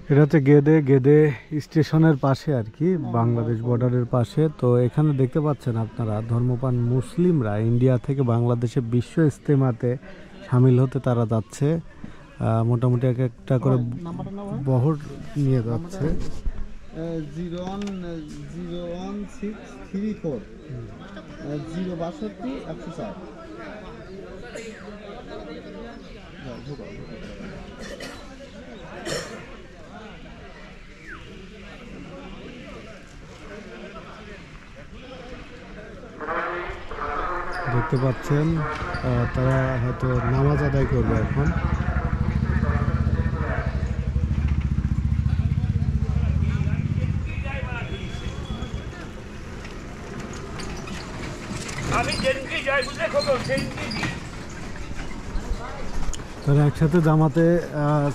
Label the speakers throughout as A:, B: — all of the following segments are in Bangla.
A: এটা হচ্ছে গেদে গেদে স্টেশনের পাশে আর কি, বাংলাদেশ বর্ডারের পাশে। তো এখানে দেখতে পাচ্ছেন আপনারা ধর্মপ্রাণ মুসলিমরা ইন্ডিয়া থেকে বাংলাদেশে বিশ্ব ইজতেমাতে সামিল হতে তারা যাচ্ছে। মোটামুটি এক একটা করে বহর নিয়ে যাচ্ছে।
B: 01634 062 104।
A: দেখতে পাচ্ছেন তারা হয়তো নামাজ আদায় করবে এখন। তারা একসাথে জামাতে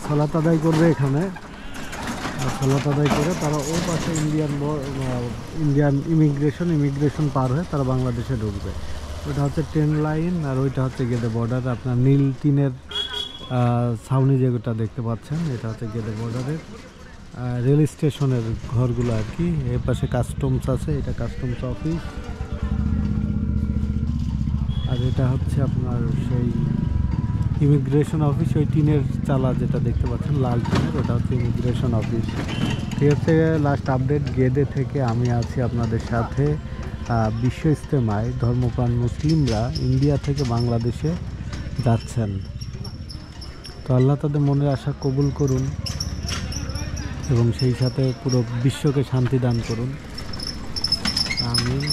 A: সালাত আদায় করবে এখানে। সালাত আদায় করে তারা ওই পাশে ইন্ডিয়ান ইমিগ্রেশন পার হয়ে তারা বাংলাদেশে ঢুকবে। ওইটা হচ্ছে ট্রেন লাইন, আর ওইটা হচ্ছে গেদে বর্ডার। আপনার নীল টিনের ছাউনি যেটা দেখতে পাচ্ছেন, এটা হচ্ছে গেদে বর্ডারের রেল স্টেশনের ঘরগুলো আর কি। এর পাশে কাস্টমস আছে, এটা কাস্টমস অফিস। আর এটা হচ্ছে আপনার সেই ইমিগ্রেশন অফিস, ওই টিনের চালা যেটা দেখতে পাচ্ছেন লাল টিনের, ওটা হচ্ছে ইমিগ্রেশন অফিস। ঠিক আছে, লাস্ট আপডেট গেদে থেকে আমি আছি আপনাদের সাথে। বিশ্ব ইজতেমায় ধর্মপ্রাণ মুসলিমরা ইন্ডিয়া থেকে বাংলাদেশে যাচ্ছেন। তো আল্লাহ তাদের মনের আশা কবুল করুন এবং সেই সাথে পুরো বিশ্বকে শান্তি দান করুন, আমিন।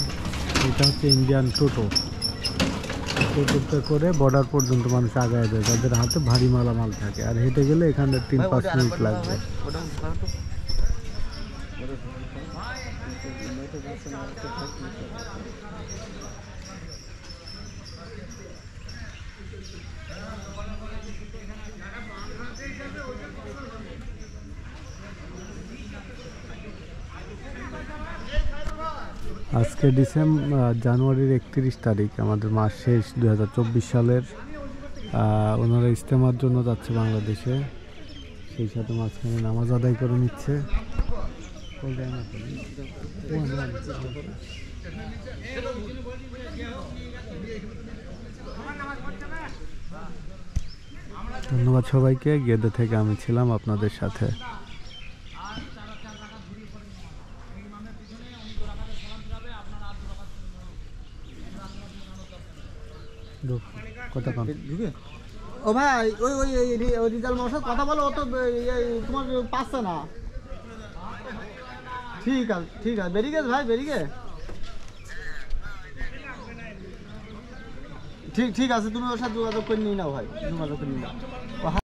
A: এটা হচ্ছে ইন্ডিয়ান টোটোতে করে বর্ডার পর্যন্ত মানুষ আগায় যায়, যাদের হাতে ভারী মালামাল থাকে। আর হেঁটে গেলে এখানে 3-5 মিনিট লাগবে। আজকে জানুয়ারির 31 তারিখ, আমাদের মাস শেষ 2024 সালের। ওনারা ইজতেমার জন্য যাচ্ছে বাংলাদেশে, সেই সাথে মাঝখানে নামাজ আদায় করে নিচ্ছে। ধন্যবাদ সবাইকে। গেদে থেকে আমি ছিলাম আপনাদের সাথে।
B: ও ভাই, ওই ওই রিজাল মশাই কথা বলো, ও তো তোমার পাচ্ছে না। ঠিক আছে, বেরিয়ে গেছে ভাই, বেরিয়ে গে। ঠিক আছে, তুমি ওর সাথে যোগাযোগ করে নিয়ে নাও ভাই, যোগাযোগ করে নিয়ে নাও।